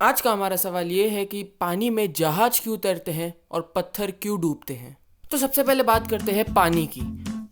आज का हमारा सवाल ये है कि पानी में जहाज क्यों तैरते हैं और पत्थर क्यों डूबते हैं। तो सबसे पहले बात करते हैं पानी की।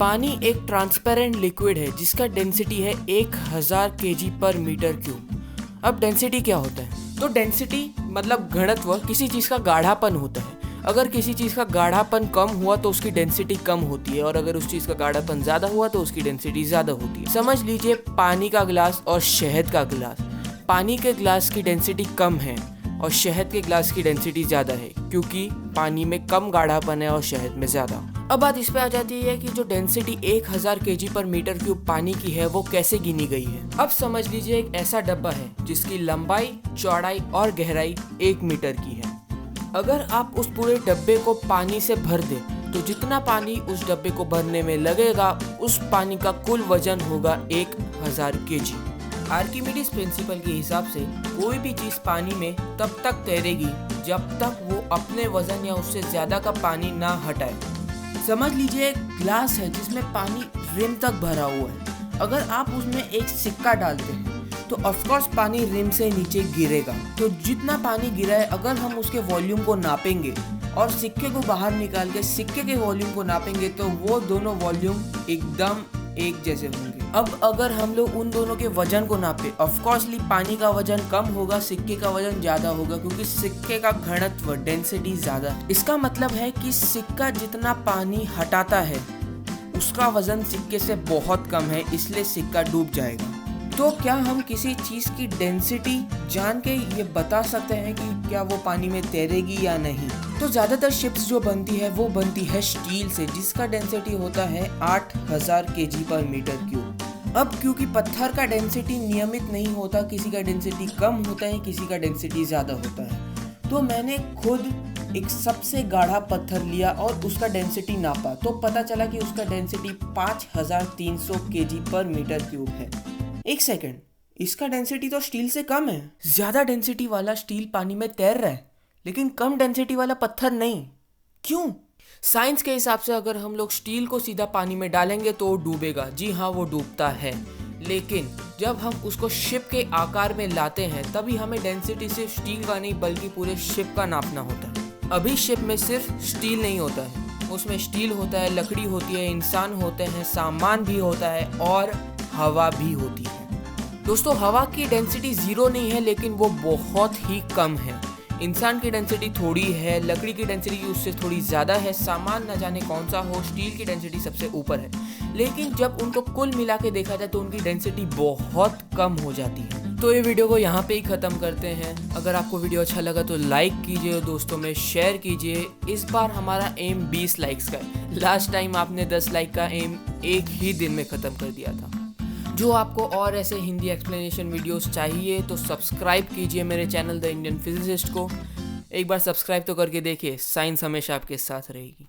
पानी एक ट्रांसपेरेंट लिक्विड है जिसका डेंसिटी है 1000 kg पर मीटर क्यूब। अब डेंसिटी क्या होता है? तो डेंसिटी मतलब घनत्व किसी चीज़ का गाढ़ापन होता है। अगर किसी चीज़ का गाढ़ापन कम हुआ तो उसकी डेंसिटी कम होती है, और अगर उस चीज़ का गाढ़ापन ज़्यादा हुआ तो उसकी डेंसिटी ज़्यादा होती है। समझ लीजिए पानी का गिलास और शहद का गिलास। पानी के ग्लास की डेंसिटी कम है और शहद के ग्लास की डेंसिटी ज़्यादा है, क्योंकि पानी में कम गाढ़ापन है और शहद में ज़्यादा। अब बात इस पे आ जाती है कि जो डेंसिटी 1000 kg पर मीटर क्यूब पानी की है वो कैसे गिनी गई है। अब समझ लीजिए एक ऐसा डब्बा है जिसकी लंबाई, चौड़ाई और गहराई 1 मीटर की है। अगर आप उस पूरे डब्बे को पानी से भर दें तो जितना पानी उस डब्बे को भरने में लगेगा उस पानी का कुल वजन होगा 1000 kg। आर्किमिडीज प्रिंसिपल के हिसाब से कोई भी चीज़ पानी में तब तक तैरेगी जब तक वो अपने वजन या उससे ज़्यादा का पानी ना हटाए। समझ लीजिए एक ग्लास है जिसमें पानी रिम तक भरा हुआ है। अगर आप उसमें एक सिक्का डालते हैं तो ऑफकोर्स पानी रिम से नीचे गिरेगा। तो जितना पानी गिरा है अगर हम उसके वॉल्यूम को नापेंगे और सिक्के को बाहर निकाल के सिक्के के वॉल्यूम को नापेंगे तो वो दोनों वॉल्यूम एकदम एक जैसे होंगे। अब अगर हम लोग उन दोनों के वजन को नापे, ऑफकोर्सली पानी का वजन कम होगा, सिक्के का वजन ज्यादा होगा, क्योंकि सिक्के का घनत्व डेंसिटी ज्यादा है। इसका मतलब है कि सिक्का जितना पानी हटाता है उसका वजन सिक्के से बहुत कम है, इसलिए सिक्का डूब जाएगा। तो क्या हम किसी चीज की डेंसिटी जान के ये बता सकते हैं कि क्या वो पानी में तैरेगी या नहीं? तो ज्यादातर शिप्स जो बनती है वो बनती है स्टील से, जिसका डेंसिटी होता है 8000 kg पर मीटर क्यूब। अब क्योंकि पत्थर का डेंसिटी नियमित नहीं होता, किसी का डेंसिटी कम होता है, किसी का डेंसिटी ज्यादा होता है, तो मैंने खुद एक सबसे गाढ़ा पत्थर लिया और उसका डेंसिटी नापा तो पता चला कि उसका डेंसिटी 5300 kg पर मीटर क्यूब है। एक सेकंड, इसका डेंसिटी तो स्टील से कम है। ज्यादा डेंसिटी वाला स्टील पानी में तैर रहा है लेकिन कम डेंसिटी वाला पत्थर नहीं। क्यों? साइंस के हिसाब से अगर हम लोग स्टील को सीधा पानी में डालेंगे तो वो डूबेगा। जी हाँ, वो डूबता है, लेकिन जब हम उसको शिप के आकार में लाते हैं तभी हमें डेंसिटी सिर्फ स्टील का नहीं बल्कि पूरे शिप का नापना होता है। अभी शिप में सिर्फ स्टील नहीं होता है, उसमें स्टील होता है, लकड़ी होती है, इंसान होते हैं, सामान भी होता है और हवा भी होती है। दोस्तों, हवा की डेंसिटी 0 नहीं है लेकिन वो बहुत ही कम है। इंसान की डेंसिटी थोड़ी है, लकड़ी की डेंसिटी उससे थोड़ी ज़्यादा है, सामान न जाने कौन सा हो, स्टील की डेंसिटी सबसे ऊपर है। लेकिन जब उनको कुल मिला के देखा जाए तो उनकी डेंसिटी बहुत कम हो जाती है। तो ये वीडियो को यहाँ पे ही ख़त्म करते हैं। अगर आपको वीडियो अच्छा लगा तो लाइक कीजिए, दोस्तों में शेयर कीजिए। इस बार हमारा एम 20 लाइक्स का है। लास्ट टाइम आपने 10 लाइक का एम एक ही दिन में ख़त्म कर दिया था। जो आपको और ऐसे हिंदी एक्सप्लेनेशन वीडियोस चाहिए तो सब्सक्राइब कीजिए मेरे चैनल द इंडियन फिजिसिस्ट को। एक बार सब्सक्राइब तो करके देखिए, साइंस हमेशा आपके साथ रहेगी।